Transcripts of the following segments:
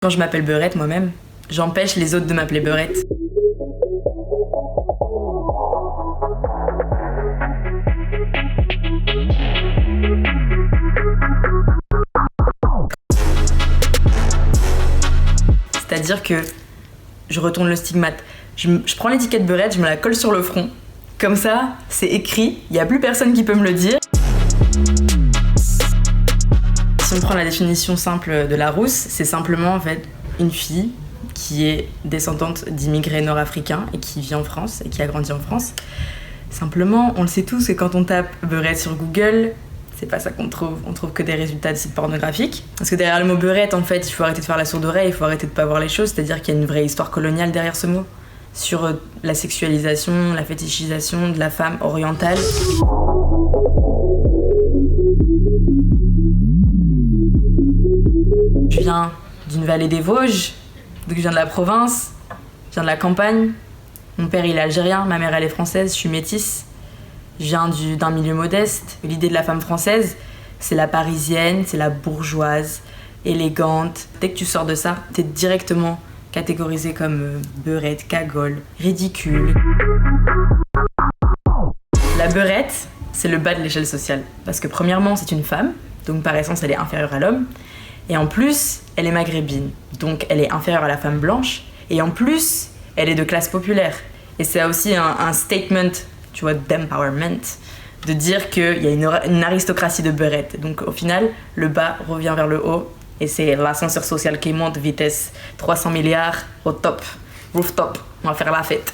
Quand je m'appelle Beurette moi-même, j'empêche les autres de m'appeler Beurette. C'est-à-dire que je retourne le stigmate. Je prends l'étiquette Beurette, je me la colle sur le front. Comme ça, c'est écrit, il n'y a plus personne qui peut me le dire. Si on prend la définition simple de Larousse, c'est simplement en fait une fille qui est descendante d'immigrés nord-africains et qui vit en France et qui a grandi en France. Simplement, on le sait tous que quand on tape Beurette sur Google, c'est pas ça qu'on trouve. On trouve que des résultats de sites pornographiques. Parce que derrière le mot Beurette, en fait, il faut arrêter de faire la sourde oreille, il faut arrêter de pas voir les choses. C'est-à-dire qu'il y a une vraie histoire coloniale derrière ce mot. Sur la sexualisation, la fétichisation de la femme orientale. Je viens d'une vallée des Vosges, donc je viens de la province, je viens de la campagne. Mon père il est algérien, ma mère elle est française, je suis métisse. Je viens d'un milieu modeste. L'idée de la femme française, c'est la parisienne, c'est la bourgeoise, élégante. Dès que tu sors de ça, t'es directement catégorisée comme beurette, cagole, ridicule. La beurette, c'est le bas de l'échelle sociale. Parce que premièrement, c'est une femme, donc par essence, elle est inférieure à l'homme. Et en plus, elle est maghrébine, donc elle est inférieure à la femme blanche. Et en plus, elle est de classe populaire. Et c'est aussi un statement, tu vois, d'empowerment, de dire qu'il y a une aristocratie de beurette. Donc au final, le bas revient vers le haut. Et c'est l'ascenseur social qui monte, vitesse 300 milliards, au top, rooftop, on va faire la fête.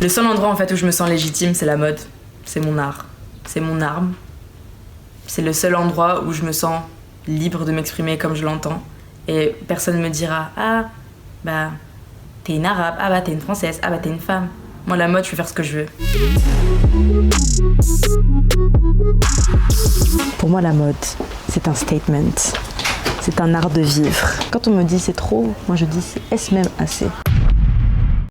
Le seul endroit en fait où je me sens légitime, c'est la mode. C'est mon art, c'est mon arme. C'est le seul endroit où je me sens libre de m'exprimer comme je l'entends. Et personne ne me dira « Ah, bah, t'es une arabe, ah bah, t'es une française, ah bah, t'es une femme ». Moi, la mode, je peux faire ce que je veux. Pour moi, la mode, c'est un statement. C'est un art de vivre. Quand on me dit c'est trop, moi je dis est-ce même assez ?